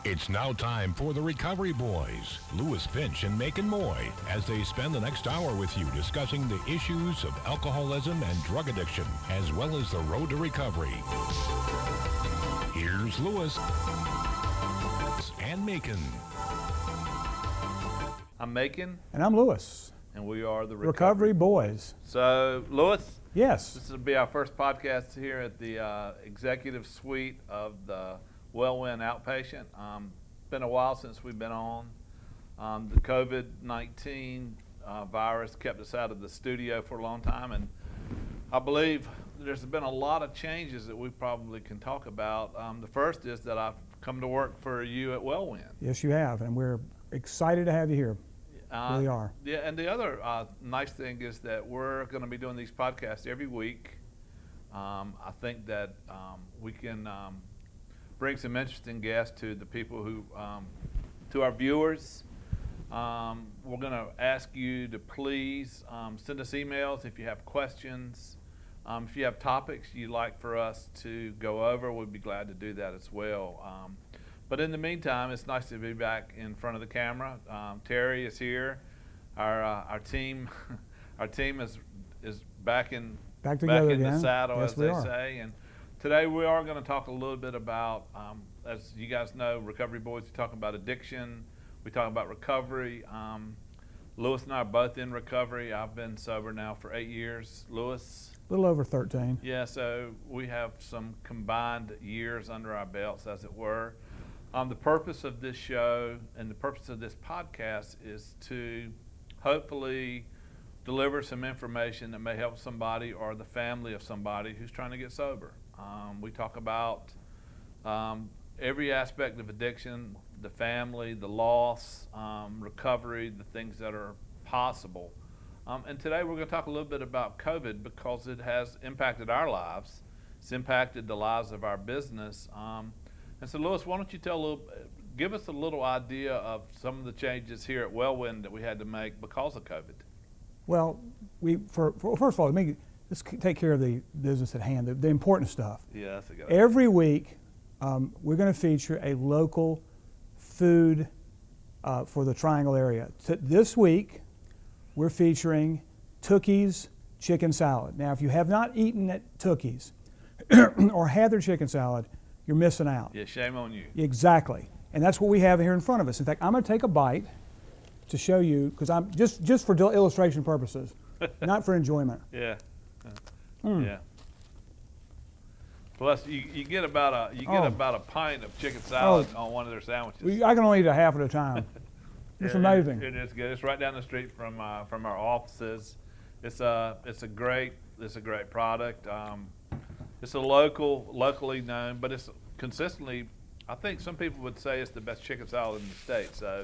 It's now time for the Recovery Boys, Lewis Finch and Macon Moy, as they spend the next hour with you discussing the issues of alcoholism and drug addiction, as well as the road to recovery. Here's Lewis and Macon. I'm Macon. And I'm Lewis. And we are the Recovery Boys. So, Lewis? Yes. This will be our first podcast here at the executive suite of the Wellwin Outpatient. Been a while since we've been on. The COVID-19 virus kept us out of the studio for a long time, and I believe there's been a lot of changes that we probably can talk about. The first is that I've come to work for you at Wellwin. Yes, you have, and we're excited to have you here. Really are. Yeah, and the other nice thing is that we're going to be doing these podcasts every week. I think that we can bring some interesting guests to the people who, to our viewers. We're going to ask you to please send us emails if you have questions. If you have topics you'd like for us to go over, we'd be glad to do that as well. But in the meantime, it's nice to be back in front of the camera. Terry is here. Our team, our team is back in the saddle, yes, as they say. And today we are going to talk a little bit about, as you guys know, Recovery Boys. We talk about addiction. We talk about recovery. Lewis and I are both in recovery. I've been sober now for 8 years. Lewis? A little over 13. Yeah, so we have some combined years under our belts, as it were. The purpose of this show and the purpose of this podcast is to hopefully deliver some information that may help somebody or the family of somebody who's trying to get sober. We talk about every aspect of addiction, the family, the loss, recovery, the things that are possible. And today we're going to talk a little bit about COVID because it has impacted our lives. It's impacted the lives of our business. And so, Lewis, why don't you give us a little idea of some of the changes here at Wellwin that we had to make because of COVID? Well, first of all, let's take care of the business at hand, the important stuff. Yeah, that's a good idea. Every week, we're going to feature a local food for the Triangle area. This week, we're featuring Tookie's chicken salad. Now, if you have not eaten at Tookie's or had their chicken salad, you're missing out. Yeah, shame on you. Exactly. And that's what we have here in front of us. In fact, I'm going to take a bite to show you, because I'm just for illustration purposes, not for enjoyment. Yeah. Yeah. Plus, you get about a pint of chicken salad on one of their sandwiches. I can only eat a half at a time. It's amazing. It is good. It's right down the street from our offices. It's a great product. It's locally known, but it's consistently, I think some people would say it's the best chicken salad in the state. So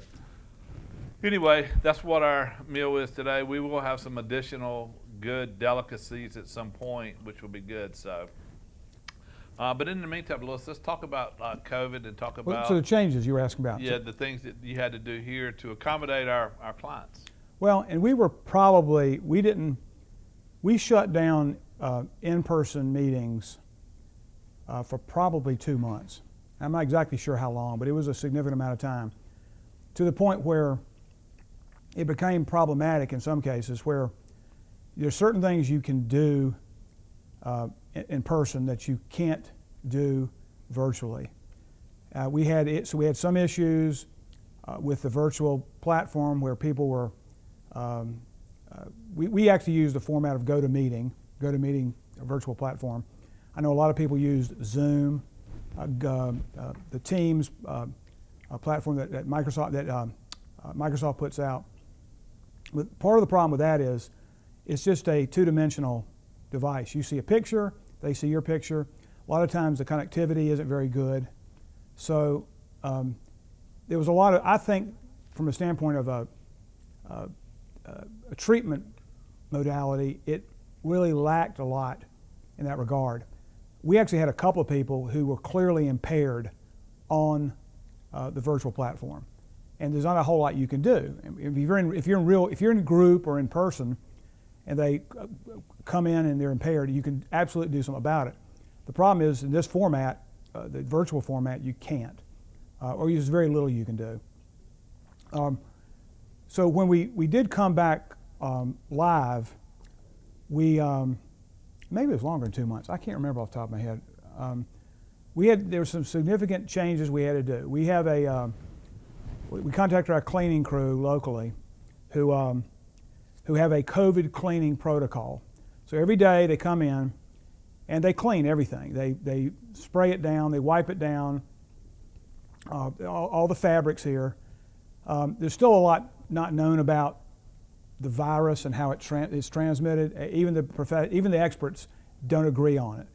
anyway, that's what our meal is today. We will have some additional good delicacies at some point, which will be good. So, but in the meantime, let's talk about COVID and talk about. So the changes you were asking about. Yeah, the things that you had to do here to accommodate our clients. Well, and we shut down in-person meetings for probably 2 months. I'm not exactly sure how long, but it was a significant amount of time, to the point where it became problematic in some cases, where there's certain things you can do in person that you can't do virtually. We had some issues with the virtual platform where people were. We actually used the format of GoToMeeting, a virtual platform. I know a lot of people used Zoom, the Teams platform that Microsoft puts out. But part of the problem with that is it's just a two-dimensional device. You see a picture, they see your picture. A lot of times the connectivity isn't very good. So there was a lot of, I think, from a standpoint of a treatment modality, it really lacked a lot in that regard. We actually had a couple of people who were clearly impaired on the virtual platform, and there's not a whole lot you can do. If you're in group or in person, and they come in and they're impaired, you can absolutely do something about it. The problem is in this format, the virtual format, you can't. or there's very little you can do. So when we did come back live, we maybe it was longer than 2 months. I can't remember off the top of my head. There were some significant changes we had to do. We have we contacted our cleaning crew locally, who have a COVID cleaning protocol. So every day they come in and they clean everything. They spray it down, they wipe it down, all the fabrics here. There's still a lot not known about the virus and how it's transmitted. Even the experts don't agree on it.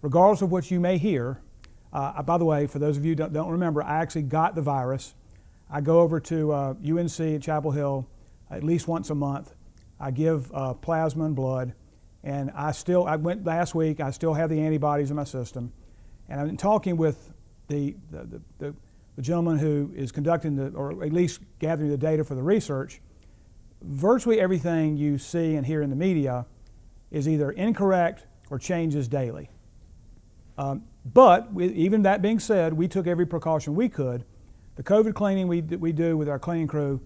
Regardless of what you may hear, by the way, for those of you who don't remember, I actually got the virus. I go over to UNC at Chapel Hill at least once a month. I give plasma and blood, and I went last week. I still have the antibodies in my system, and I've been talking with the gentleman who is conducting or at least gathering the data for the research. Virtually everything you see and hear in the media is either incorrect or changes daily. But even that being said, we took every precaution we could. The COVID cleaning we do with our cleaning crew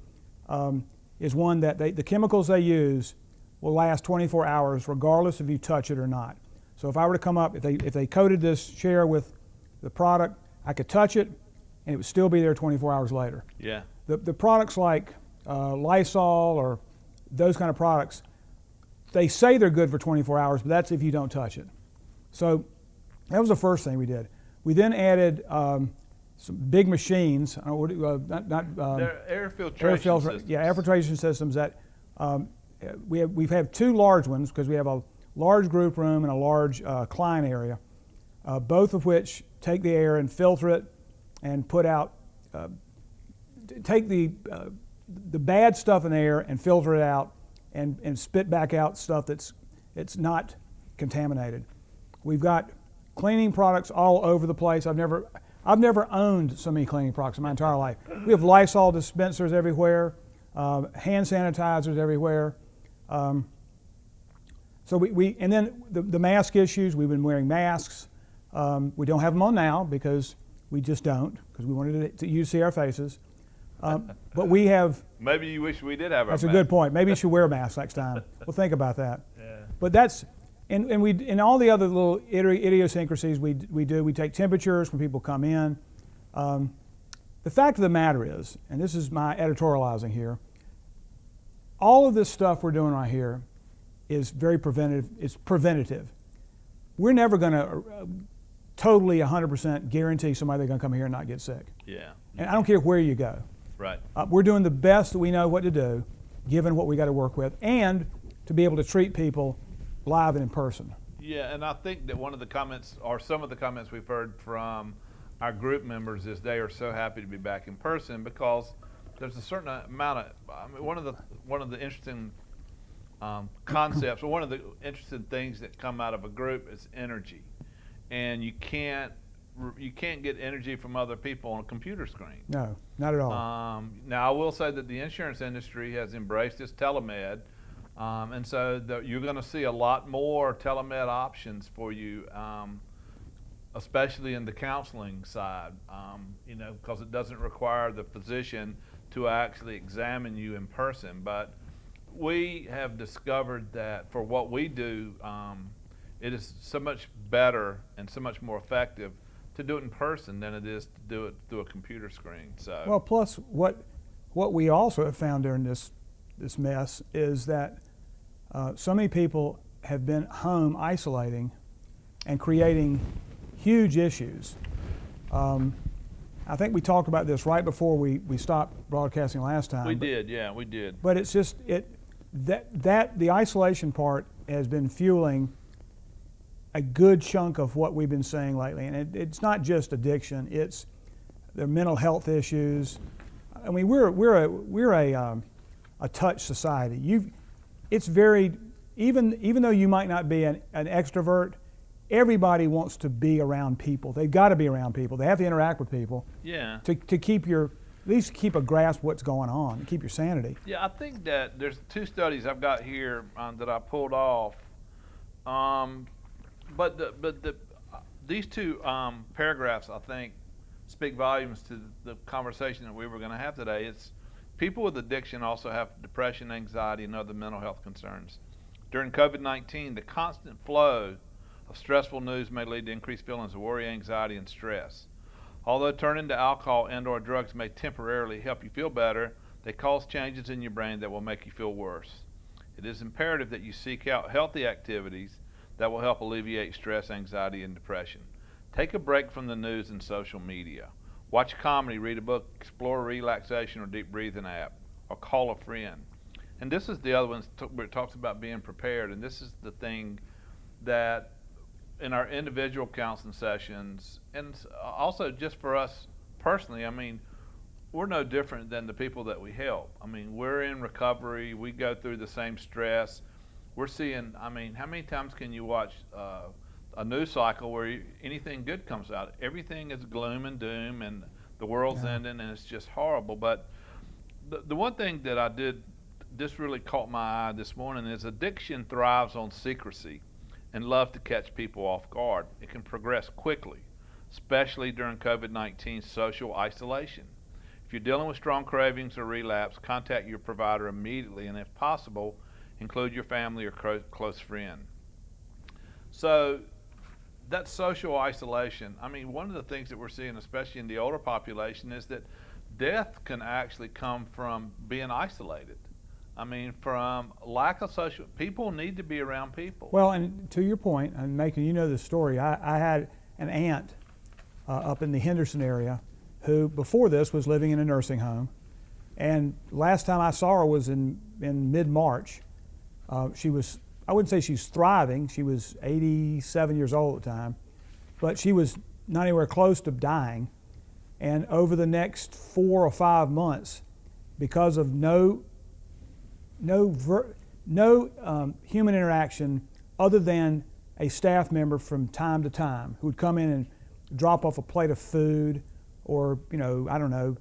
is one that the chemicals they use will last 24 hours regardless if you touch it or not. So if I were to come up, if they coated this chair with the product, I could touch it and it would still be there 24 hours later. Yeah. The products like Lysol or those kind of products, they say they're good for 24 hours, but that's if you don't touch it. So that was the first thing we did. We then added some big machines. They're air filtration systems. Yeah, air filtration systems that we've had two large ones because we have a large group room and a large client area, both of which take the air and filter it and put out, take the bad stuff in the air and filter it out and spit back out stuff that's not contaminated. We've got cleaning products all over the place. I've never owned so many cleaning products in my entire life. We have Lysol dispensers everywhere, hand sanitizers everywhere. So and then the mask issues, we've been wearing masks. We don't have them on now because we just don't, because we wanted you to see our faces. But we have... Maybe you wish we did have our That's mask. a good point. Maybe you should wear a mask next time. We'll think about that. Yeah. But that's... And all the other little idiosyncrasies we do, we take temperatures when people come in. The fact of the matter is, and this is my editorializing here, all of this stuff we're doing right here is very preventative. It's preventative. We're never going to totally 100% guarantee somebody's going to come here and not get sick. Yeah. And I don't care where you go. Right. We're doing the best that we know what to do, given what we got to work with, and to be able to treat people live and in person. Yeah, and I think that one of the comments, or some of the comments we've heard from our group members, is they are so happy to be back in person because there's a certain amount of, one of the interesting concepts, or one of the interesting things that come out of a group is energy, and you can't get energy from other people on a computer screen. No, not at all. Now I will say that the insurance industry has embraced this telemed. And so you're going to see a lot more telemed options for you, especially in the counseling side, because it doesn't require the physician to actually examine you in person. But we have discovered that for what we do, it is so much better and so much more effective to do it in person than it is to do it through a computer screen. So well, plus what we also have found during this mess is that so many people have been home isolating and creating huge issues. I think we talked about this right before we stopped broadcasting last time. We did, yeah, we did. But it's just that the isolation part has been fueling a good chunk of what we've been saying lately, and it's not just addiction; it's the mental health issues. I mean, we're a touch society. It's very, even though you might not be an extrovert, everybody wants to be around people. They've got to be around people. They have to interact with people. Yeah. To keep at least keep a grasp of what's going on, and keep your sanity. Yeah, I think that there's two studies I've got here that I pulled off. But these two paragraphs, I think, speak volumes to the conversation that we were going to have today. It's people with addiction also have depression, anxiety, and other mental health concerns. During COVID-19, the constant flow of stressful news may lead to increased feelings of worry, anxiety, and stress. Although turning to alcohol and/or drugs may temporarily help you feel better, they cause changes in your brain that will make you feel worse. It is imperative that you seek out healthy activities that will help alleviate stress, anxiety, and depression. Take a break from the news and social media. Watch comedy, read a book, explore a relaxation or deep breathing app, or call a friend. And this is the other one where it talks about being prepared, and this is the thing that in our individual counseling sessions, and also just for us personally, I mean, we're no different than the people that we help. I mean, we're in recovery, we go through the same stress. We're seeing, I mean, how many times can you watch a news cycle where anything good comes out? Everything is gloom and doom and the world's ending and it's just horrible. But the one thing that this really caught my eye this morning is addiction thrives on secrecy and love to catch people off guard. It can progress quickly, especially during COVID-19 social isolation. If you're dealing with strong cravings or relapse, contact your provider immediately, and if possible, include your family or close friend. So that social isolation, I mean, one of the things that we're seeing, especially in the older population, is that death can actually come from being isolated. I mean, from lack of social, people need to be around people. Well, and to your point, and Macon, you know the story, I had an aunt up in the Henderson area who, before this, was living in a nursing home. And last time I saw her was in mid-March. She was, I wouldn't say she's thriving, she was 87 years old at the time, but she was not anywhere close to dying. And over the next 4 or 5 months, because of no human interaction other than a staff member from time to time who would come in and drop off a plate of food or, you know, I don't know,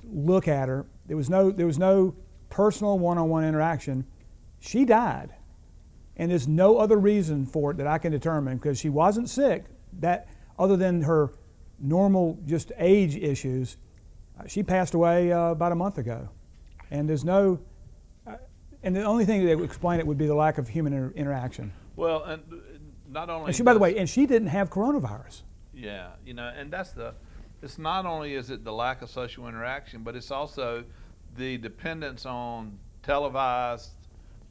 look at her. There was no personal one-on-one interaction. She died. And there's no other reason for it that I can determine, because she wasn't sick, that other than her normal just age issues. She passed away about a month ago. And there's no, and the only thing that would explain it would be the lack of human interaction. Well, and not only. And she, by the way, and she didn't have coronavirus. Yeah, you know, and it's not only is it the lack of social interaction, but it's also the dependence on televised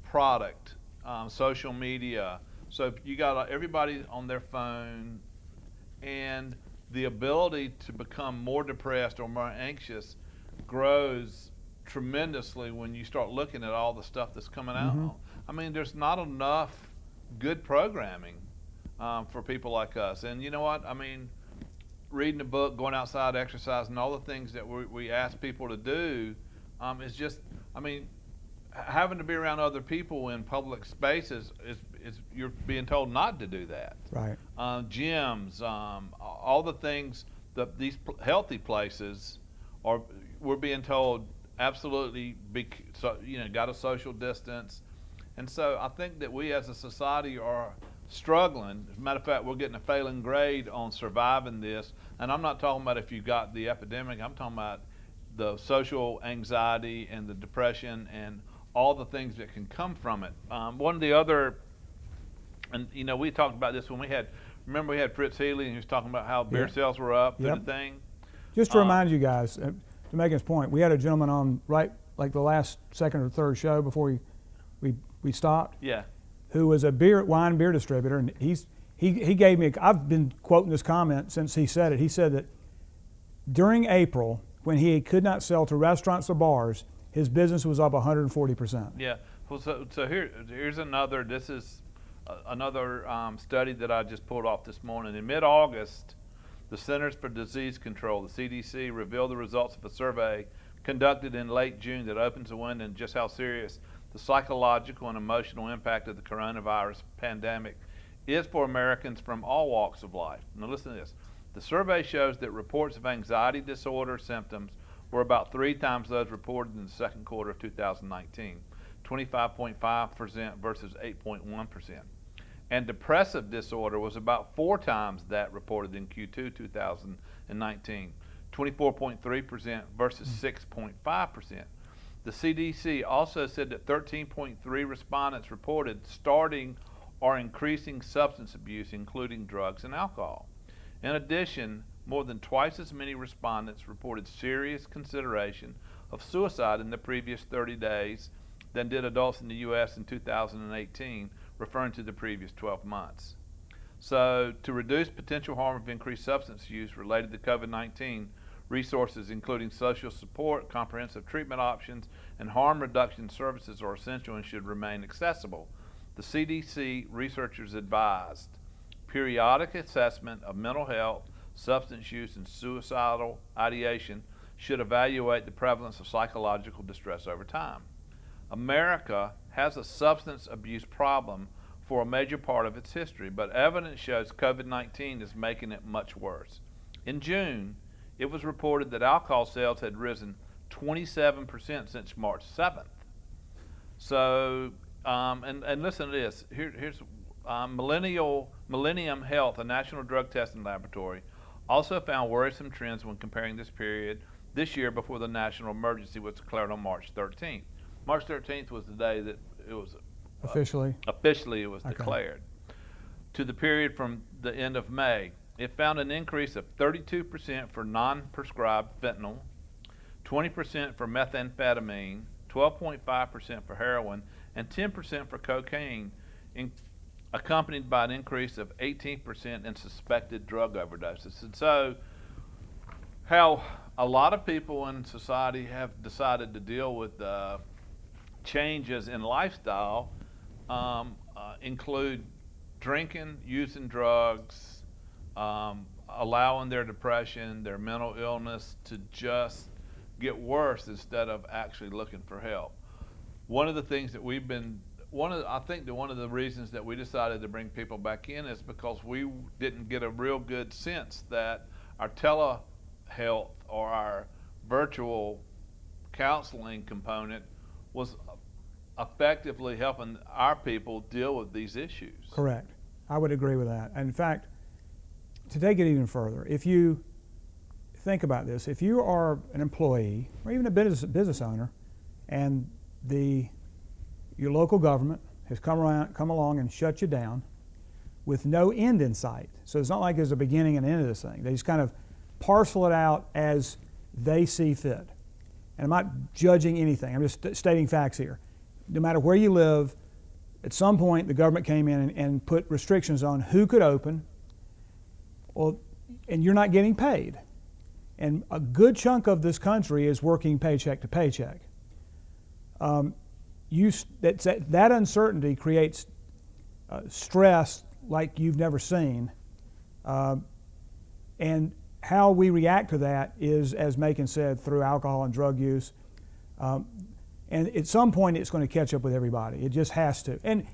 product, social media. So you got everybody on their phone, and the ability to become more depressed or more anxious grows tremendously when you start looking at all the stuff that's coming out. Mm-hmm. I mean, there's not enough good programming for people like us. And you know what? I mean, reading a book, going outside, exercising, all the things that we ask people to do is just, I mean, having to be around other people in public spaces is you're being told not to do that. Right. Gyms, all the things that these healthy places we're being told absolutely got a social distance. And so I think that we as a society are struggling. As a matter of fact, we're getting a failing grade on surviving this. And I'm not talking about if you got the epidemic. I'm talking about the social anxiety and the depression and all the things that can come from it. One of the other, and you know, we talked about this when we had Fritz Healy, and he was talking about how beer sales were up and the thing. Just to remind you guys, to make his point, we had a gentleman on right like the last second or third show before we stopped. Yeah. Who was a wine beer distributor, and he gave me. I've been quoting this comment since he said it. He said that during April, when he could not sell to restaurants or bars, his business was up 140%. Yeah. Well, so here's another. This is another study that I just pulled off this morning. In mid-August, the Centers for Disease Control, the CDC, revealed the results of a survey conducted in late June that opens a window into just how serious the psychological and emotional impact of the coronavirus pandemic is for Americans from all walks of life. Now listen to this. The survey shows that reports of anxiety disorder symptoms were about 3 times those reported in the second quarter of 2019, 25.5% versus 8.1%. And depressive disorder was about 4 times that reported in Q2 2019, 24.3% versus 6.5%. The CDC also said that 13.3 respondents reported starting or increasing substance abuse, including drugs and alcohol. In addition, more than twice as many respondents reported serious consideration of suicide in the previous 30 days than did adults in the U.S. in 2018, referring to the previous 12 months. So, to reduce potential harm of increased substance use related to COVID-19, resources including social support, comprehensive treatment options, and harm reduction services are essential and should remain accessible. The CDC researchers advised periodic assessment of mental health, substance use, and suicidal ideation should evaluate the prevalence of psychological distress over time. America has a substance abuse problem for a major part of its history, but evidence shows COVID-19 is making it much worse. In June, it was reported that alcohol sales had risen 27% since March 7th. So, and listen to this. Here's Millennium Health, a national drug testing laboratory, also found worrisome trends when comparing this period this year before the national emergency was declared on March 13th. March 13th was the day that it was officially it was declared, to the period from the end of May. It found an increase of 32% for non-prescribed fentanyl, 20% for methamphetamine, 12.5% for heroin, and 10% for cocaine, accompanied by an increase of 18% in suspected drug overdoses. And so, how a lot of people in society have decided to deal with changes in lifestyle include drinking, using drugs, allowing their depression, their mental illness to just get worse instead of actually looking for help. One of the things that I think that one of the reasons that we decided to bring people back in is because we didn't get a real good sense that our telehealth or our virtual counseling component was effectively helping our people deal with these issues. Correct. I would agree with that. And in fact, to take it even further, if you think about this, if you are an employee or even a business owner and your local government has come along and shut you down with no end in sight. So it's not like there's a beginning and end of this thing. They just kind of parcel it out as they see fit. And I'm not judging anything. I'm just stating facts here. No matter where you live, at some point the government came in and put restrictions on who could open, and you're not getting paid. And a good chunk of this country is working paycheck to paycheck. That uncertainty creates stress like you've never seen. And how we react to that is, as Macon said, through alcohol and drug use. And at some point it's going to catch up with everybody. It just has to. And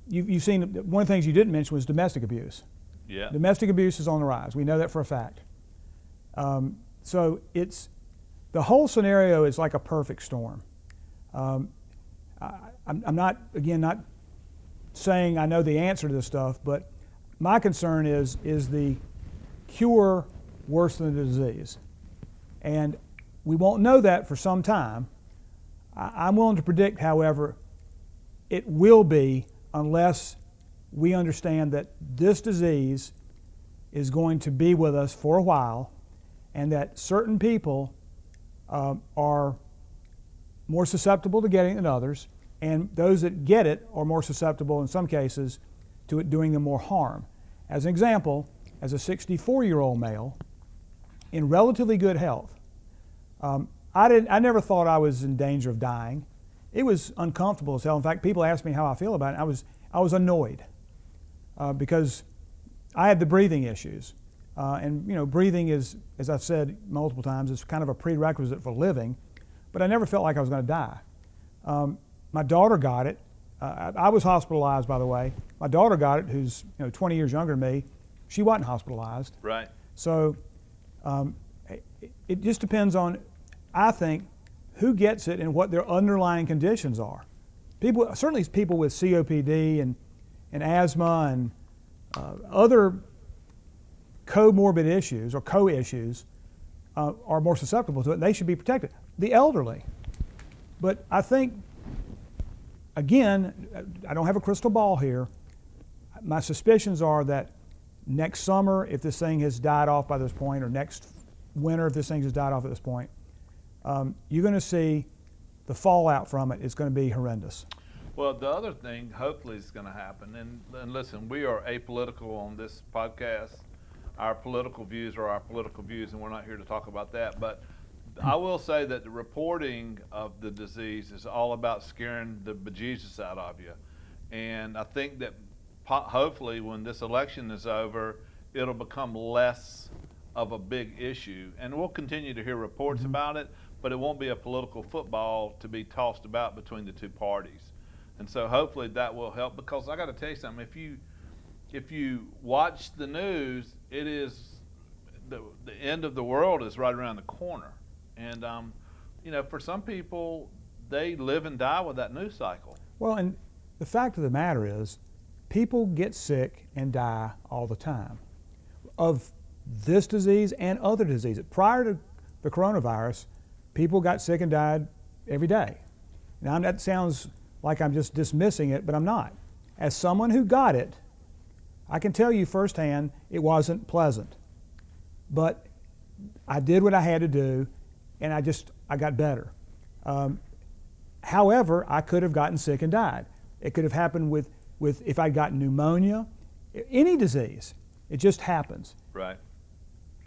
you've seen, one of the things you didn't mention was domestic abuse. Yeah. Domestic abuse is on the rise. We know that for a fact. So the whole scenario is like a perfect storm. I'm not saying I know the answer to this stuff, but my concern is the cure worse than the disease? And we won't know that for some time. I'm willing to predict, however, it will be unless we understand that this disease is going to be with us for a while, and that certain people are more susceptible to getting it than others, and those that get it are more susceptible in some cases to it doing them more harm. As an example, as a 64-year-old male in relatively good health, I never thought I was in danger of dying. It was uncomfortable as hell. In fact, people asked me how I feel about it. I was annoyed because I had the breathing issues. And breathing is, as I've said multiple times, is kind of a prerequisite for living, but I never felt like I was going to die. My daughter got it. I was hospitalized, by the way. My daughter got it, who's 20 years younger than me. She wasn't hospitalized. Right. So it just depends on, I think, who gets it and what their underlying conditions are. Certainly people with COPD and asthma and other comorbid issues or co-issues, are more susceptible to it, and they should be protected. The elderly. But I think, again, I don't have a crystal ball here. My suspicions are that next summer, if this thing has died off by this point, or next winter, if this thing has died off at this point, you're going to see the fallout from it is going to be horrendous. Well, the other thing, hopefully, is going to happen, and listen, we are apolitical on this podcast. Our political views are our political views, and we're not here to talk about that. But I will say that the reporting of the disease is all about scaring the bejesus out of you. And I think that hopefully when this election is over, it'll become less of a big issue. And we'll continue to hear reports about it, but it won't be a political football to be tossed about between the two parties. And so hopefully that will help, because I got to tell you something, if you watch the news, it is the end of the world is right around the corner. And for some people, they live and die with that news cycle. Well, and the fact of the matter is, people get sick and die all the time of this disease and other diseases. Prior to the coronavirus, people got sick and died every day. Now, that sounds like I'm just dismissing it, but I'm not. As someone who got it, I can tell you firsthand it wasn't pleasant. But I did what I had to do, and I got better. However, I could have gotten sick and died. It could have happened with if I'd gotten pneumonia, any disease. It just happens. Right.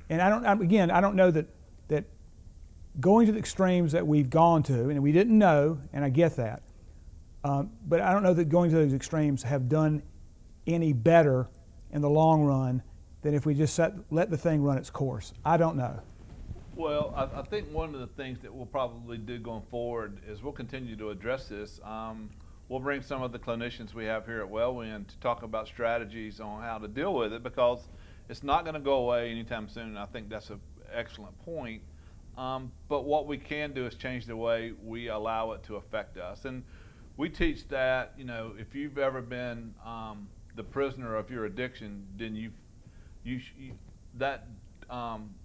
And I don't know that going to the extremes that we've gone to, and we didn't know, and I get that, but I don't know that going to those extremes have done any better in the long run than if we just let the thing run its course. I don't know. Well, I think one of the things that we'll probably do going forward is we'll continue to address this. We'll bring some of the clinicians we have here at Wellwind to talk about strategies on how to deal with it, because it's not going to go away anytime soon, and I think that's an excellent point. But what we can do is change the way we allow it to affect us. And we teach that, if you've ever been the prisoner of your addiction, then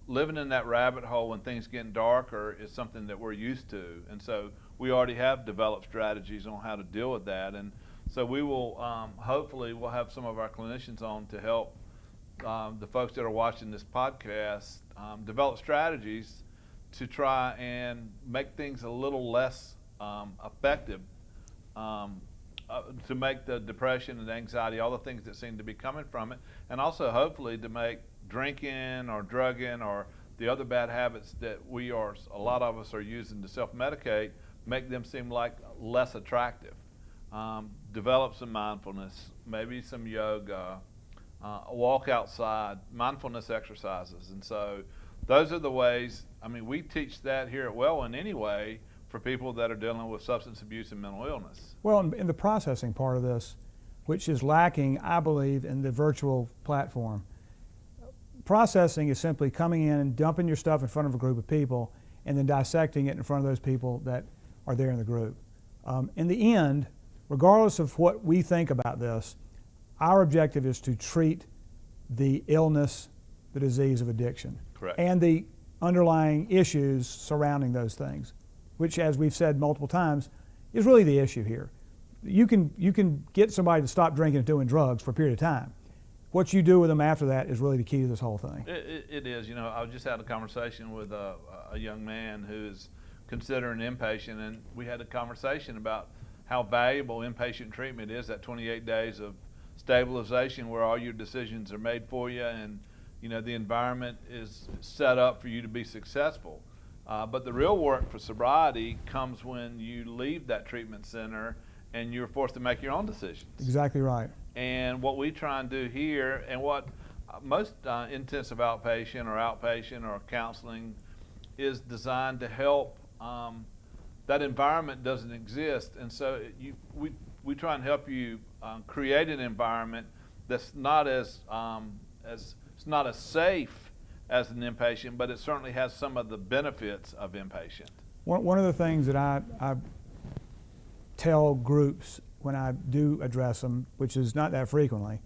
living in that rabbit hole when things get darker is something that we're used to. And so we already have developed strategies on how to deal with that. And so we will, hopefully, we'll have some of our clinicians on to help the folks that are watching this podcast develop strategies to try and make things a little less effective, to make the depression and anxiety, all the things that seem to be coming from it, and also hopefully to make drinking or drugging or the other bad habits that a lot of us are using to self-medicate, make them seem like less attractive. Develop some mindfulness, maybe some yoga, walk outside, mindfulness exercises. And so those are the ways, we teach that here at Wellwind anyway for people that are dealing with substance abuse and mental illness. Well, in the processing part of this, which is lacking, I believe, in the virtual platform, processing is simply coming in and dumping your stuff in front of a group of people and then dissecting it in front of those people that are there in the group. In the end, regardless of what we think about this, our objective is to treat the illness, the disease of addiction. Correct. And the underlying issues surrounding those things, which, as we've said multiple times, is really the issue here. You can get somebody to stop drinking and doing drugs for a period of time. What you do with them after that is really the key to this whole thing. It is. I just had a conversation with a young man who's considering inpatient, and we had a conversation about how valuable inpatient treatment is, that 28 days of stabilization where all your decisions are made for you, and the environment is set up for you to be successful. But the real work for sobriety comes when you leave that treatment center and you're forced to make your own decisions. Exactly right. And what we try and do here, and what most intensive outpatient or counseling is designed to help, that environment doesn't exist. And so we try and help you create an environment that's not as safe as an inpatient, but it certainly has some of the benefits of inpatient. One of the things that I tell groups when I do address them, which is not that frequently,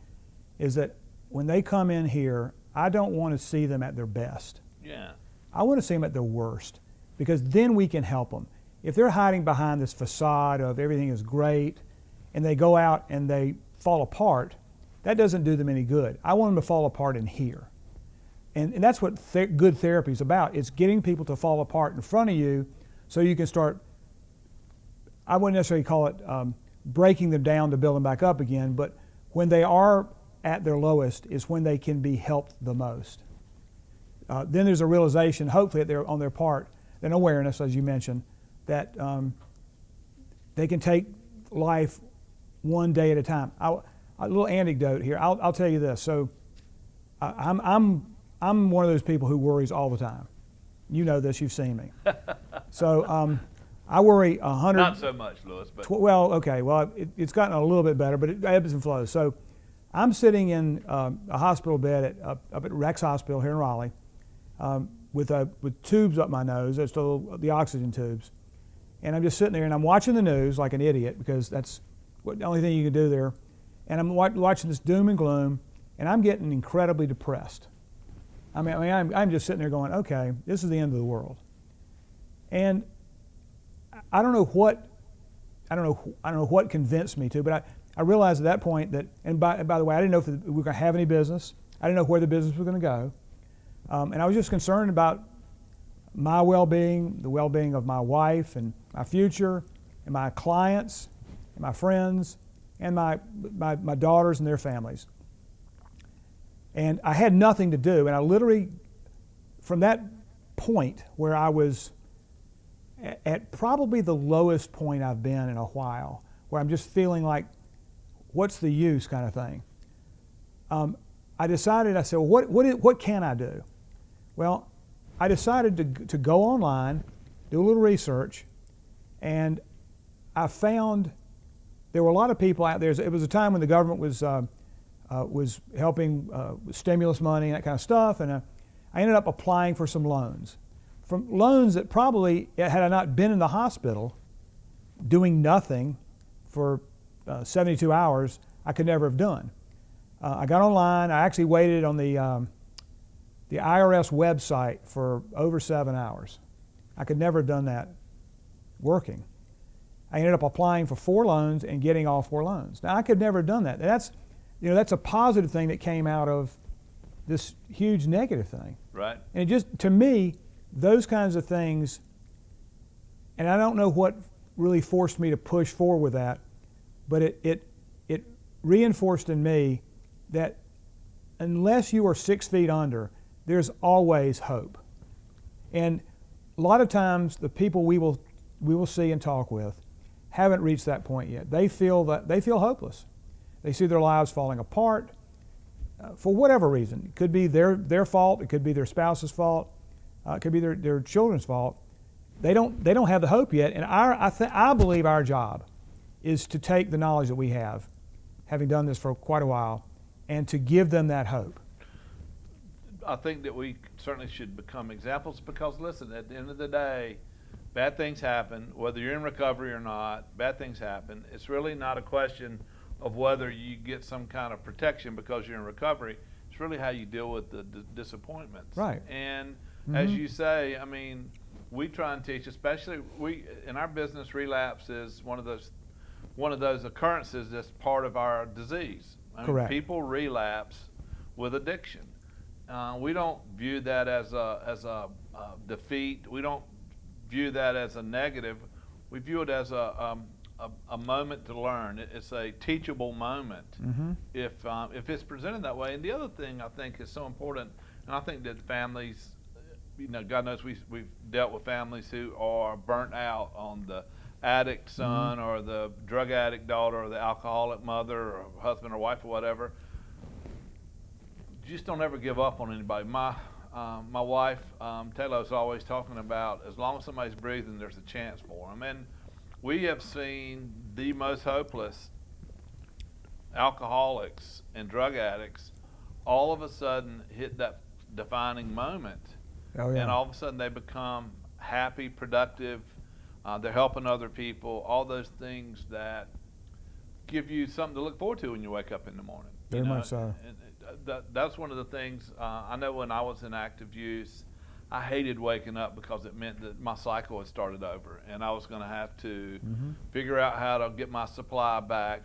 is that when they come in here, I don't want to see them at their best. Yeah. I want to see them at their worst, because then we can help them. If they're hiding behind this facade of everything is great, and they go out and they fall apart, that doesn't do them any good. I want them to fall apart in here. And that's what good therapy is about. It's getting people to fall apart in front of you so you can start, I wouldn't necessarily call it breaking them down to build them back up again, but when they are at their lowest is when they can be helped the most. Then there's a realization, hopefully on their part, an awareness, as you mentioned, that they can take life one day at a time. A little anecdote here. I'll tell you this. So I'm one of those people who worries all the time. You know this. You've seen me. So I worry 100. Not so much, Lewis. But well, okay. Well, it's gotten a little bit better, but it ebbs and flows. So I'm sitting in a hospital bed up at Rex Hospital here in Raleigh, with tubes up my nose. That's the oxygen tubes, and I'm just sitting there and I'm watching the news like an idiot, because that's the only thing you can do there. And I'm watching this doom and gloom, and I'm getting incredibly depressed. I'm just sitting there going, okay, this is the end of the world. And I don't know what convinced me to, but I realized at that point that, and by the way, I didn't know if we were going to have any business. I didn't know where the business was going to go. And I was just concerned about my well-being, the well-being of my wife and my future, and my clients, and my friends, and my daughters and their families. And I had nothing to do, and I literally, from that point where I was at probably the lowest point I've been in a while, where I'm just feeling like, what's the use kind of thing, I decided, I said, well, what can I do? Well, I decided to go online, do a little research, and I found there were a lot of people out there. It was a time when the government was helping with stimulus money and that kind of stuff, and I ended up applying for some loans. From loans that probably, had I not been in the hospital doing nothing for 72 hours, I could never have done. I got online. I actually waited on the IRS website for over 7 hours. I could never have done that working. I ended up applying for 4 loans and getting all 4 loans. Now, I could never have done that. That's a positive thing that came out of this huge negative thing. Right. And it just, to me, those kinds of things, and I don't know what really forced me to push forward with that, but it reinforced in me that unless you are 6 feet under, there's always hope. And a lot of times the people we will see and talk with haven't reached that point yet. They feel hopeless. They see their lives falling apart for whatever reason. It could be their fault. It could be their spouse's fault. It could be their children's fault. They don't have the hope yet. And I believe our job is to take the knowledge that we have, having done this for quite a while, and to give them that hope. I think that we certainly should become examples, because listen, at the end of the day, bad things happen. Whether you're in recovery or not, bad things happen. It's really not a question of whether you get some kind of protection because you're in recovery. It's really how you deal with the disappointments. Right. And as you say, I mean, we try and teach, especially in our business, relapse is one of those occurrences that's part of our disease. Correct. People relapse with addiction. We don't view that as a defeat. We don't view that as a negative. We view it as a moment to learn. It's a teachable moment if it's presented that way. And the other thing I think is so important, and I think that families, God knows we've dealt with families who are burnt out on the addict son or the drug addict daughter or the alcoholic mother or husband or wife or whatever. You just don't ever give up on anybody. My wife, Taylor, is always talking about, as long as somebody's breathing, there's a chance for them. And we have seen the most hopeless alcoholics and drug addicts all of a sudden hit that defining moment. Oh, yeah. And all of a sudden they become happy, productive, they're helping other people, all those things that give you something to look forward to when you wake up in the morning. Very much so. And that's one of the things, I know when I was in active use, I hated waking up because it meant that my cycle had started over, and I was going to have to figure out how to get my supply back.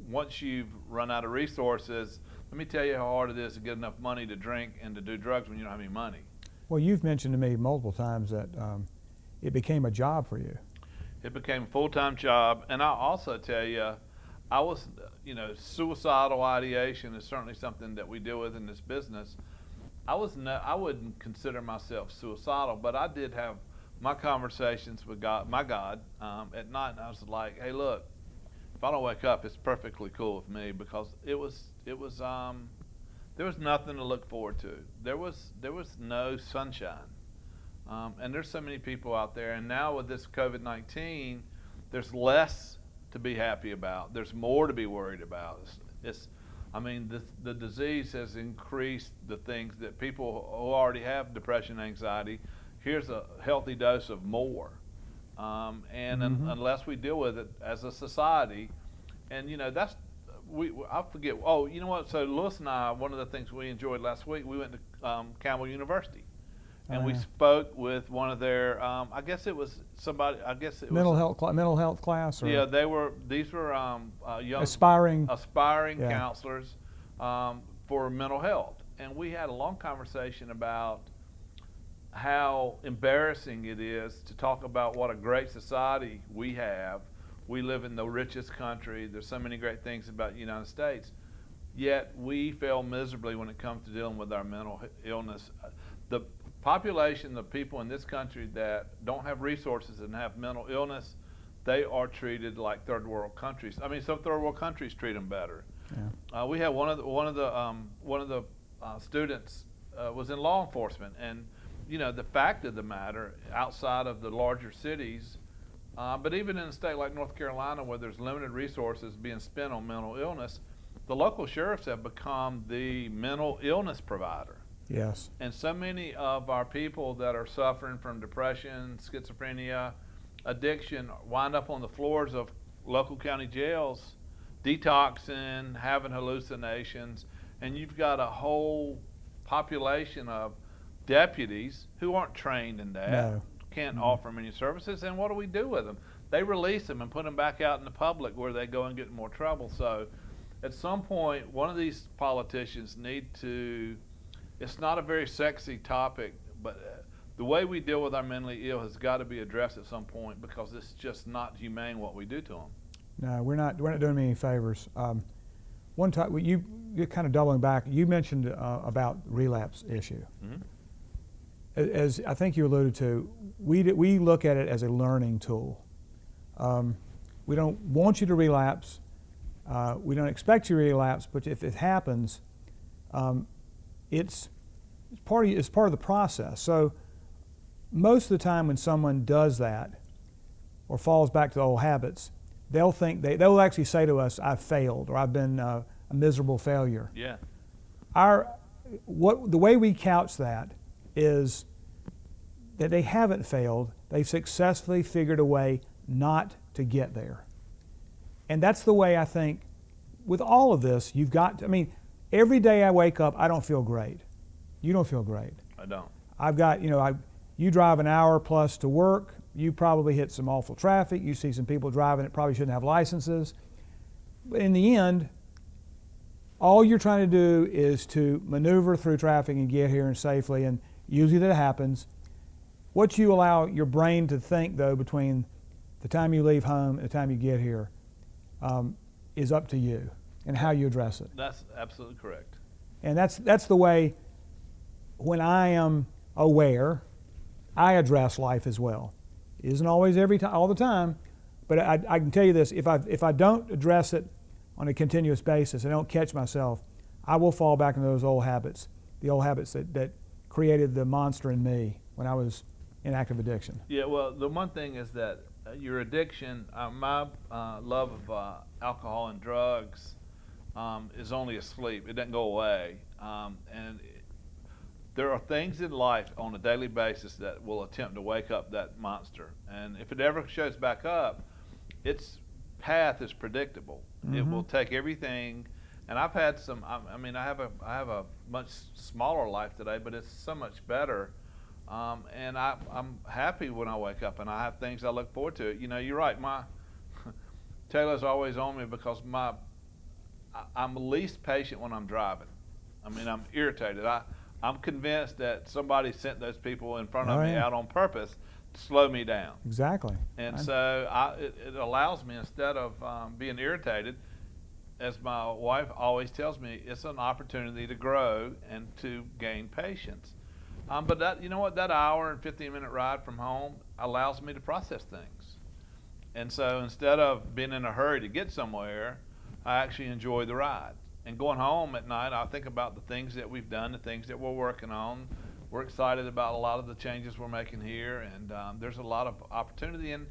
Once you've run out of resources, let me tell you how hard it is to get enough money to drink and to do drugs when you don't have any money. Well, you've mentioned to me multiple times that it became a job for you. It became a full-time job, and I'll also tell you, I was, suicidal ideation is certainly something that we deal with in this business. I wouldn't consider myself suicidal, but I did have my conversations with my God at night, and I was like, hey, look, if I don't wake up, it's perfectly cool with me, because there was nothing to look forward to. There was no sunshine. And there's so many people out there, and now with this COVID-19, there's less to be happy about. There's more to be worried about. The disease has increased the things that people who already have depression, anxiety. Here's a healthy dose of more. Unless we deal with it as a society, and I forget. Oh, you know what? So Lewis and I, one of the things we enjoyed last week, we went to Campbell University. And we spoke with one of their, I guess it was somebody, mental health class. Or yeah, these were young aspiring counselors for mental health. And we had a long conversation about how embarrassing it is to talk about what a great society we have. We live in the richest country. There's so many great things about the United States. Yet we fail miserably when it comes to dealing with our mental illness. The population of people in this country that don't have resources and have mental illness, they are treated like third world countries. I mean, some third world countries treat them better. Yeah. We had one of the students was in law enforcement, and the fact of the matter, outside of the larger cities, but even in a state like North Carolina, where there's limited resources being spent on mental illness, the local sheriffs have become the mental illness provider. Yes. And so many of our people that are suffering from depression, schizophrenia, addiction wind up on the floors of local county jails, detoxing, having hallucinations, and you've got a whole population of deputies who aren't trained in that, can't offer them any services, and what do we do with them? They release them and put them back out in the public where they go and get in more trouble. So at some point, one of these politicians need to, it's not a very sexy topic, but the way we deal with our mentally ill has got to be addressed at some point, because it's just not humane what we do to them. No, we're not doing them any favors. One time, you're kind of doubling back. You mentioned about relapse issue. Mm-hmm. As I think you alluded to, we look at it as a learning tool. We don't want you to relapse. We don't expect you to relapse, but if it happens, it's part of the process. So most of the time when someone does that or falls back to old habits, they'll actually say to us, "I've failed," or "I've been a miserable failure." Yeah. The way we couch that is that they haven't failed. They've successfully figured a way not to get there. And that's the way I think with all of this, you've got to, every day I wake up, I don't feel great. You don't feel great. I don't. I've got, you drive an hour plus to work. You probably hit some awful traffic. You see some people driving that probably shouldn't have licenses. But in the end, all you're trying to do is to maneuver through traffic and get here and safely, and usually that happens. What you allow your brain to think, though, between the time you leave home and the time you get here is up to you and how you address it. That's absolutely correct. And that's the way, when I am aware, I address life as well. It isn't always all the time, but I can tell you this, if I don't address it on a continuous basis, I don't catch myself, I will fall back into those old habits, the old habits that created the monster in me when I was in active addiction. Yeah, well, the one thing is that your addiction, my love of alcohol and drugs is only asleep. It doesn't go away. There are things in life on a daily basis that will attempt to wake up that monster. And if it ever shows back up, its path is predictable. Mm-hmm. It will take everything. And I've had some, I have a much smaller life today, but it's so much better. And I'm happy when I wake up, and I have things I look forward to. You know, you're right. Taylor's always on me because I'm least patient when I'm driving. I mean, I'm irritated. I'm convinced that somebody sent those people in front of me out on purpose to slow me down. Exactly. And so it allows me, instead of being irritated, as my wife always tells me, it's an opportunity to grow and to gain patience. But that, you know what, that hour and 15-minute ride from home allows me to process things. And so instead of being in a hurry to get somewhere, I actually enjoy the ride. And going home at night, I think about the things that we've done, the things that we're working on. We're excited about a lot of the changes we're making here, and there's a lot of opportunity. And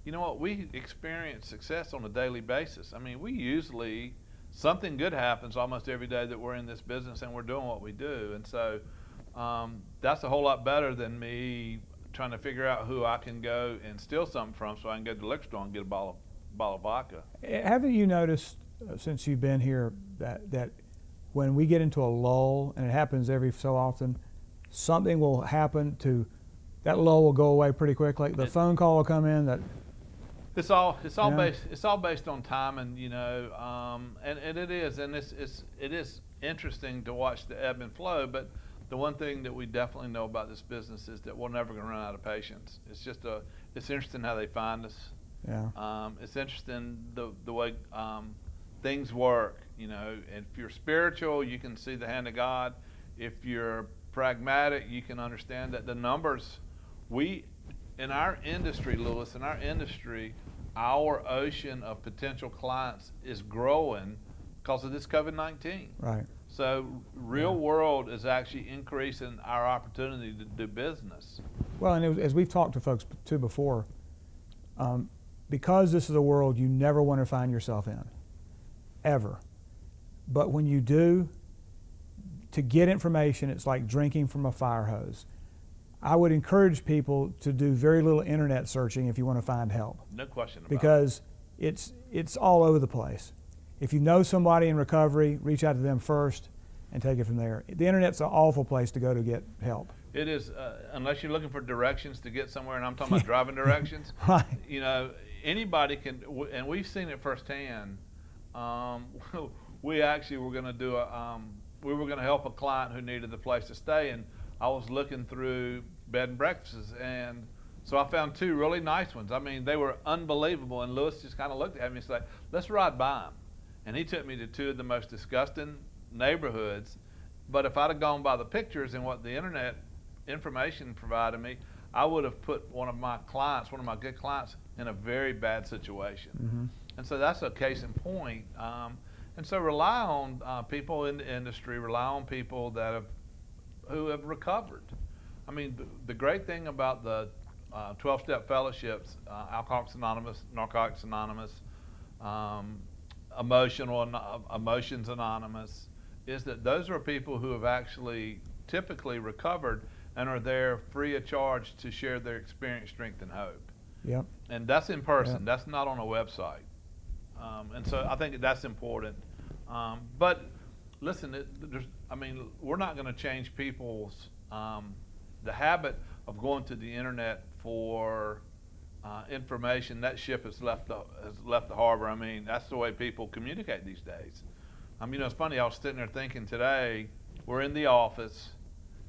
you know what, we experience success on a daily basis. I mean, we usually, something good happens almost every day that we're in this business and we're doing what we do. And so that's a whole lot better than me trying to figure out who I can go and steal something from so I can go to the liquor store and get a bottle of vodka. Haven't you noticed since you've been here that when we get into a lull, and it happens every so often, something will happen to, that lull will go away pretty quickly. The phone call will come in that. It's all based on time, and you know, and it is interesting to watch the ebb and flow. But the one thing that we definitely know about this business is that we're never going to run out of patience. It's just it's interesting how they find us. Yeah. It's interesting the way things work. You know, and if you're spiritual, you can see the hand of God. If you're pragmatic, you can understand that the numbers, in our industry, Lewis, in our industry, our ocean of potential clients is growing because of this COVID-19. Right. So real world is actually increasing our opportunity to do business. Well, and as we've talked to folks too before, because this is a world you never want to find yourself in, ever. But when you do, to get information, it's like drinking from a fire hose. I would encourage people to do very little internet searching if you want to find help. No question about because it's all over the place. If you know somebody in recovery, reach out to them first and take it from there. The internet's an awful place to go to get help. It is, unless you're looking for directions to get somewhere, and I'm talking about driving directions. Right. You know, anybody can, and we've seen it firsthand. We actually were going to do we were going to help a client who needed a place to stay, and I was looking through bed and breakfasts, and so I found two really nice ones. I mean, they were unbelievable, and Lewis just kind of looked at me and said, let's ride by them. And he took me to two of the most disgusting neighborhoods, but if I'd have gone by the pictures and what the internet information provided me, I would have put one of my good clients, in a very bad situation. Mm-hmm. And so that's a case in point. And so rely on people in the industry, rely on people who have recovered. I mean, the great thing about the 12-step fellowships, Alcoholics Anonymous, Narcotics Anonymous, Emotions Anonymous, is that those are people who have actually typically recovered and are there free of charge to share their experience, strength, and hope. Yep. And that's in person. Yep. That's not on a website. And so I think that's important. But listen, we're not going to change people's the habit of going to the internet for information. That ship has left the harbor. I mean, that's the way people communicate these days. You know, it's funny. I was sitting there thinking today. We're in the office,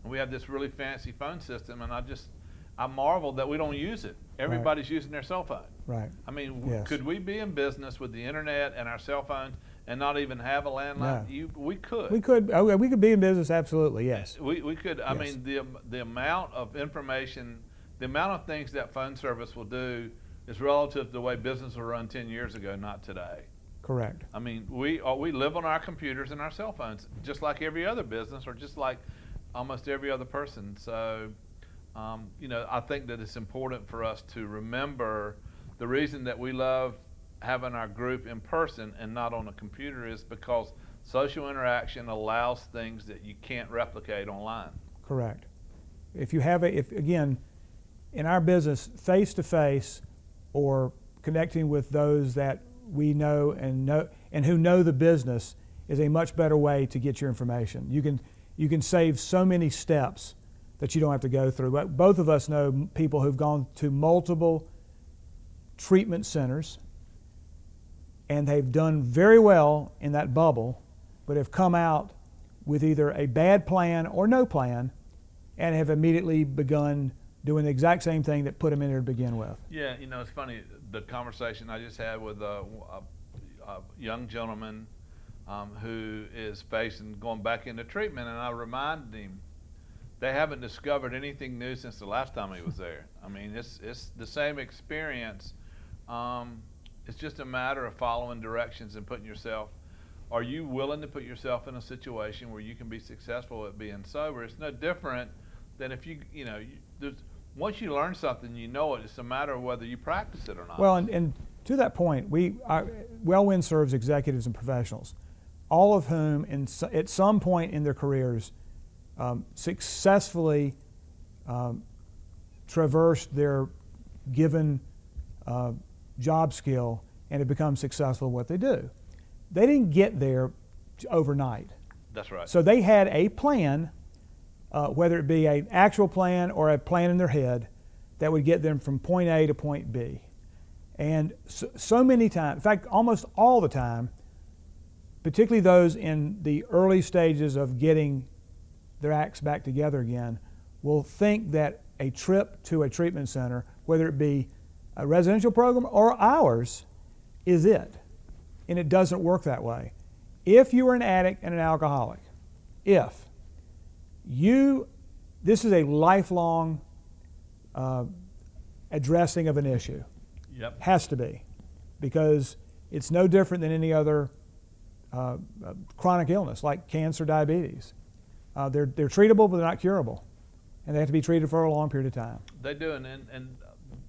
and we have this really fancy phone system, and I marveled that we don't use it. Everybody's using their cell phone. Right. I mean, Yes. Could we be in business with the internet and our cell phones and not even have a landline? No. We could. We could be in business, absolutely, yes. We could. I Yes. mean, the amount of information, the amount of things that phone service will do is relative to the way business was run 10 years ago, not today. Correct. I mean, we live on our computers and our cell phones, just like every other business, or just like almost every other person. So, you know, I think that it's important for us to remember the reason that we love having our group in person and not on a computer is because social interaction allows things that you can't replicate online. Correct. If again, in our business, face-to-face or connecting with those that we know and who know the business is a much better way to get your information. You can save so many steps that you don't have to go through. But both of us know people who've gone to multiple treatment centers, and they've done very well in that bubble, but have come out with either a bad plan or no plan, and have immediately begun doing the exact same thing that put them in there to begin with. Yeah, you know, it's funny, the conversation I just had with a young gentleman who is facing going back into treatment, and I reminded him, they haven't discovered anything new since the last time he was there. I mean, it's the same experience. It's just a matter of following directions and putting yourself, are you willing to put yourself in a situation where you can be successful at being sober? It's no different than if once you learn something, you know it. It's a matter of whether you practice it or not. Well, and to that point, WellWin serves executives and professionals, all of whom at some point in their careers successfully traversed their given job skill and have become successful at what they do. They didn't get there overnight. That's right. So they had a plan, whether it be an actual plan or a plan in their head, that would get them from point A to point B. And so many times, in fact, almost all the time, particularly those in the early stages of getting their acts back together again, will think that a trip to a treatment center, whether it be a residential program or ours, is it. And it doesn't work that way. If you are an addict and an alcoholic, this is a lifelong addressing of an issue. Yep. Has to be, because it's no different than any other chronic illness like cancer, diabetes. They're treatable, but they're not curable, and they have to be treated for a long period of time. They do, and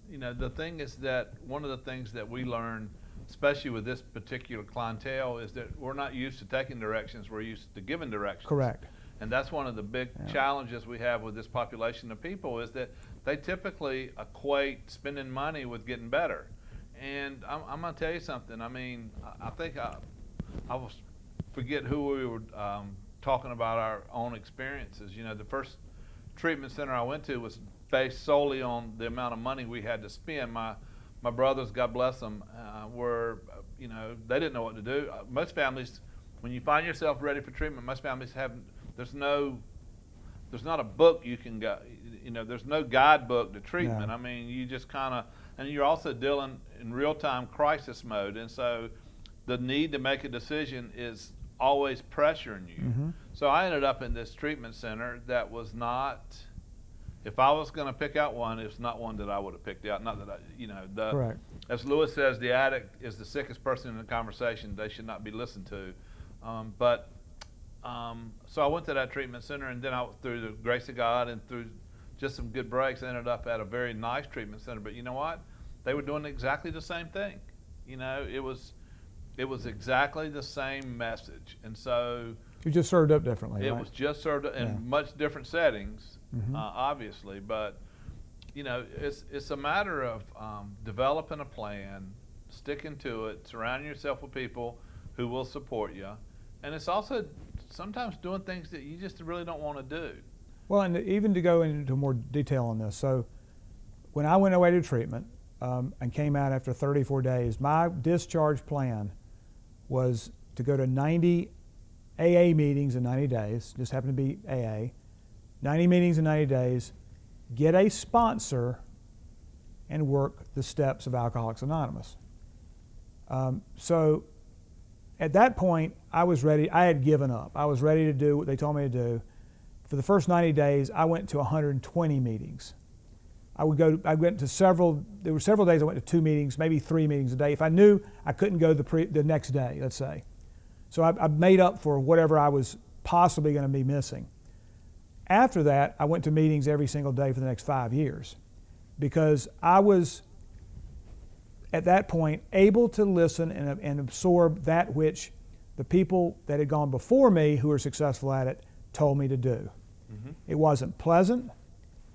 you know, the thing is that one of the things that we learn, especially with this particular clientele, is that we're not used to taking directions, we're used to giving directions. Correct. And that's one of the big challenges we have with this population of people, is that they typically equate spending money with getting better. And I'm going to tell you something. I mean, I think I will forget who we were talking about our own experiences. You know, the first treatment center I went to was based solely on the amount of money we had to spend. My brothers, God bless them, were, you know, they didn't know what to do. Most families, when you find yourself ready for treatment, most families have, there's not a book you can go, you know, there's no guidebook to treatment. No. I mean, you just kind of, and you're also dealing in real-time crisis mode, and so the need to make a decision is always pressuring you. Mm-hmm. So I ended up in this treatment center that was not, if I was going to pick out one, it's not one that I would have picked out. Not that I, you know, Correct. As Lewis says, the addict is the sickest person in the conversation. They should not be listened to. So I went to that treatment center, and then through the grace of God and through just some good breaks, I ended up at a very nice treatment center. But you know what? They were doing exactly the same thing. You know, it was exactly the same message. And so You just served up differently, it right? was just served up in much different settings, obviously. But, you know, it's a matter of developing a plan, sticking to it, surrounding yourself with people who will support you. And it's also sometimes doing things that you just really don't want to do. Well, and even to go into more detail on this, so when I went away to treatment and came out after 34 days, my discharge plan was to go to 90 AA meetings in 90 days, just happened to be AA, 90 meetings in 90 days, get a sponsor, and work the steps of Alcoholics Anonymous. So at that point, I was ready. I had given up. I was ready to do what they told me to do. For the first 90 days, I went to 120 meetings. I went to several, there were several days I went to 2 meetings, maybe 3 meetings a day. If I knew I couldn't go the next day, let's say. So I made up for whatever I was possibly going to be missing. After that, I went to meetings every single day for the next 5 years, because I was, at that point, able to listen and absorb that which the people that had gone before me who were successful at it told me to do. Mm-hmm. It wasn't pleasant.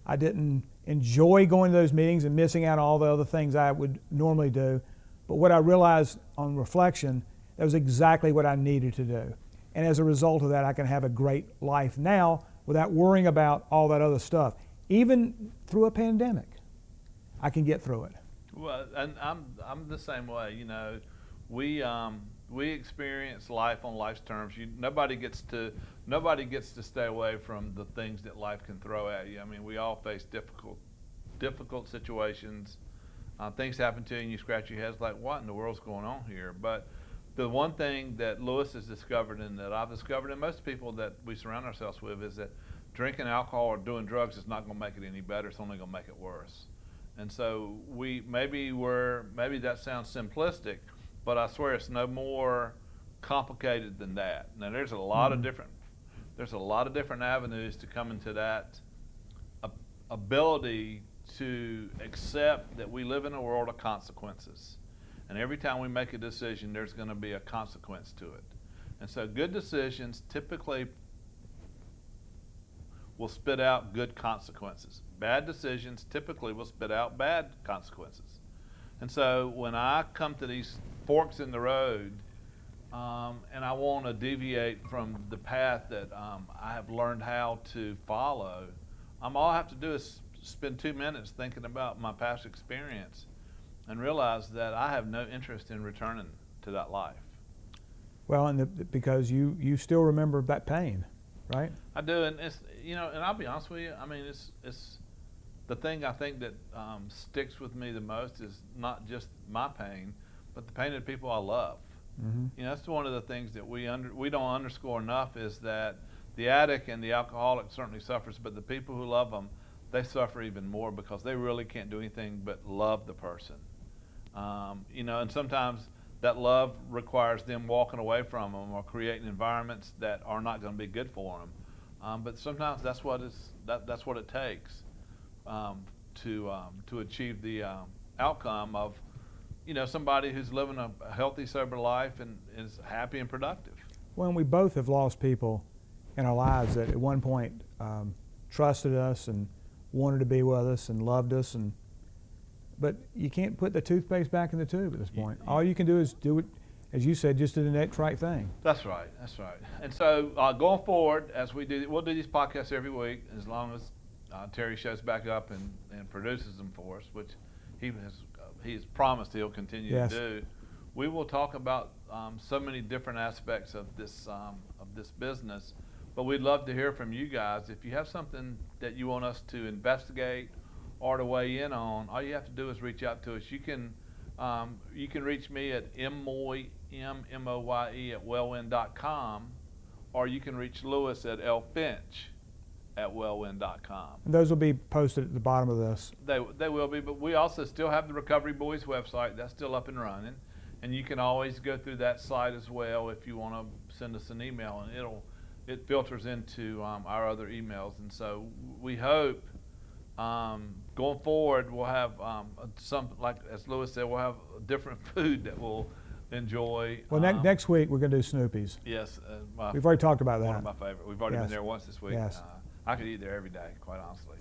I didn't enjoy going to those meetings and missing out on all the other things I would normally do. But what I realized on reflection, that was exactly what I needed to do. And as a result of that, I can have a great life now without worrying about all that other stuff. Even through a pandemic, I can get through it. Well, and I'm the same way. You know, we experience life on life's terms. Nobody gets to stay away from the things that life can throw at you. I mean, we all face difficult situations. Things happen to you and you scratch your heads like, what in the world's going on here? But the one thing that Lewis has discovered and that I've discovered, and most people that we surround ourselves with, is that drinking alcohol or doing drugs is not going to make it any better. It's only going to make it worse. And so maybe that sounds simplistic, but I swear it's no more complicated than that. Now there's a lot of different avenues to come into that ability to accept that we live in a world of consequences. And every time we make a decision, there's going to be a consequence to it. And so good decisions typically will spit out good consequences. Bad decisions typically will spit out bad consequences. And so when I come to these forks in the road and I want to deviate from the path that I have learned how to follow, all I have to do is spend 2 minutes thinking about my past experience and realize that I have no interest in returning to that life. Well, and because you still remember that pain, right? I do, and it's, you know, and I'll be honest with you. I mean, it's the thing I think that sticks with me the most is not just my pain, but the pain of the people I love. Mm-hmm. You know, that's one of the things that we don't underscore enough is that the addict and the alcoholic certainly suffers, but the people who love them, they suffer even more because they really can't do anything but love the person. You know, and sometimes that love requires them walking away from them or creating environments that are not going to be good for them. But sometimes that's what it takes to achieve the outcome of, you know, somebody who's living a healthy, sober life and is happy and productive. Well, we both have lost people in our lives that at one point trusted us and wanted to be with us and loved us, but you can't put the toothpaste back in the tube at this point. All you can do is do it, as you said, just do the next right thing. That's right. And so going forward, as we'll do these podcasts every week, as long as Terry shows back up and produces them for us, which he's promised he'll continue to do. We will talk about so many different aspects of this business, but we'd love to hear from you guys. If you have something that you want us to investigate or to weigh in on, all you have to do is reach out to us. You can reach me at mmoye @wellwin.com, or you can reach Lewis at lfinch@wellwin.com. And those will be posted at the bottom of this. They will be, but we also still have the Recovery Boys website. That's still up and running, and you can always go through that site as well if you want to send us an email, and it filters into our other emails. And so we hope going forward we'll have some, like as Lewis said, we'll have different food that we'll enjoy. Well, next week we're going to do Snoopy's. Yes, we've already talked about that. One of my favorite. We've already been there once this week. Yes. I could eat there every day, quite honestly.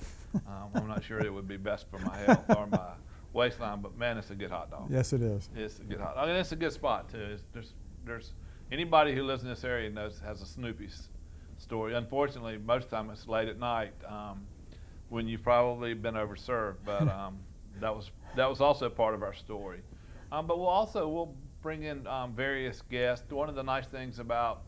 I'm not sure it would be best for my health or my waistline, but man, it's a good hot dog. Yes, it is. It's a good hot dog. I mean, it's a good spot too. There's anybody who lives in this area has a Snoopy's story. Unfortunately, most of the time it's late at night when you've probably been overserved, but that was also part of our story. But we'll bring in various guests. One of the nice things about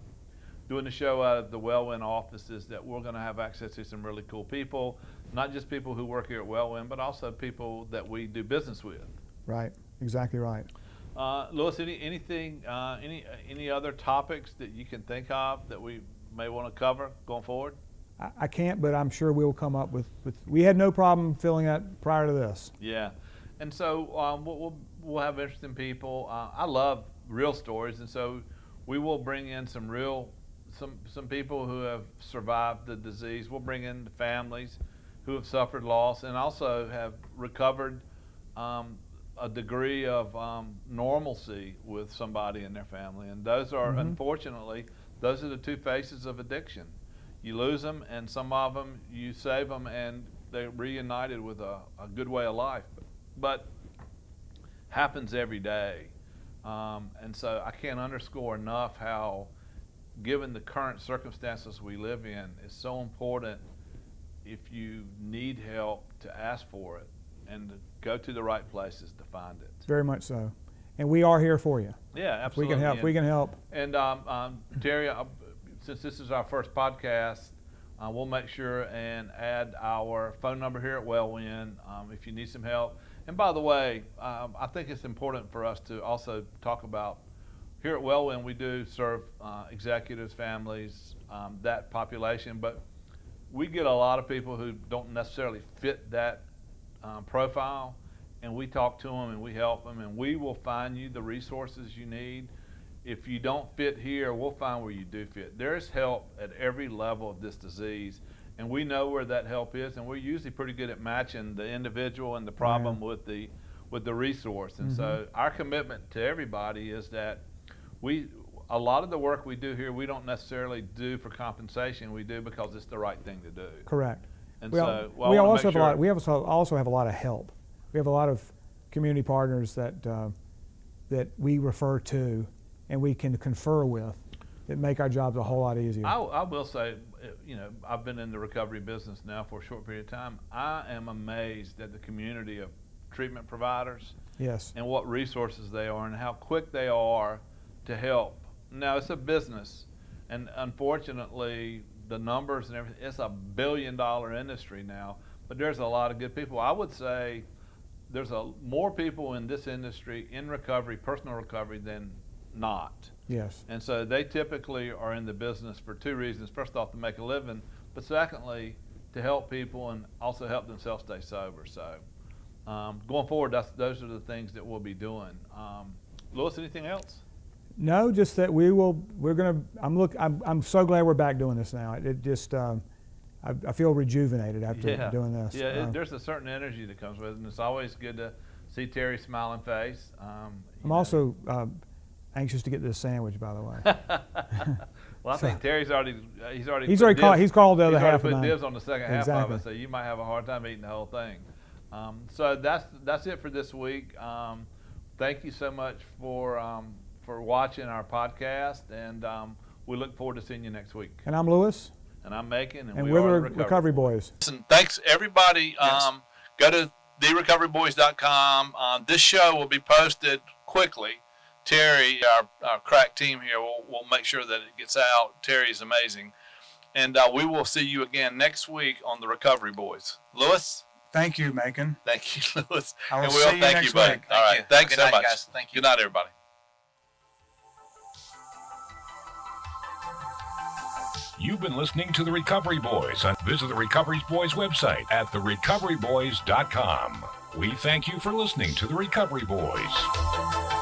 doing the show out of the WellWin office is that we're going to have access to some really cool people, not just people who work here at WellWin, but also people that we do business with. Right, exactly right. Lewis, any other topics that you can think of that we may want to cover going forward? I can't, but I'm sure we'll come up with we had no problem filling that prior to this. Yeah, and so we'll have interesting people. I love real stories, and so we will bring in some people who have survived the disease. We'll bring in the families who have suffered loss and also have recovered a degree of normalcy with somebody in their family. And those are, unfortunately, those are the two faces of addiction. You lose them, and some of them, you save them, and they're reunited with a good way of life. But happens every day. And so I can't underscore enough how given the current circumstances we live in, it's so important if you need help to ask for it and to go to the right places to find it. Very much so. And we are here for you. Yeah, absolutely. If we can help. And Terry, since this is our first podcast, we'll make sure and add our phone number here at Wellwin if you need some help. And by the way, I think it's important for us to also talk about, here at Wellwin, we do serve executives, families, that population, but we get a lot of people who don't necessarily fit that profile, and we talk to them and we help them, and we will find you the resources you need. If you don't fit here, we'll find where you do fit. There's help at every level of this disease, and we know where that help is, and we're usually pretty good at matching the individual and the problem with the resource. And so our commitment to everybody is that a lot of the work we do here, we don't necessarily do for compensation. We do because it's the right thing to do. Correct. And we also have a lot of help. We have a lot of community partners that we refer to and we can confer with that make our jobs a whole lot easier. I will say, I've been in the recovery business now for a short period of time. I am amazed at the community of treatment providers. Yes. And what resources they are and how quick they are to help. Now, it's a business, and unfortunately, the numbers and everything, it's a billion-dollar industry now, but there's a lot of good people. I would say there's more people in this industry in recovery, personal recovery, than not. Yes. And so they typically are in the business for two reasons. First off, to make a living, but secondly, to help people and also help themselves stay sober. So going forward, those are the things that we'll be doing. Louis, anything else? No, just that I'm so glad we're back doing this now. It just, I feel rejuvenated after doing this. Yeah, there's a certain energy that comes with it, and it's always good to see Terry's smiling face. I'm also anxious to get this sandwich, by the way. Well, I think Terry's already called the other half of put mine. dibs on the second half of it, so you might have a hard time eating the whole thing. So that's it for this week. Thank you so much for watching our podcast, and we look forward to seeing you next week. And I'm Louis. And I'm Macon, and we're the Recovery Boys. Listen, thanks, everybody. Go to therecoveryboys.com. This show will be posted quickly. Terry, our crack team here, will make sure that it gets out. Terry is amazing. And we will see you again next week on the Recovery Boys. Louis? Thank you, Macon. Thank you, Louis. I will see you next week. All right. Thanks so much. Guys. Thank you. Good night, everybody. You've been listening to The Recovery Boys. Visit the Recovery Boys website at therecoveryboys.com. We thank you for listening to The Recovery Boys.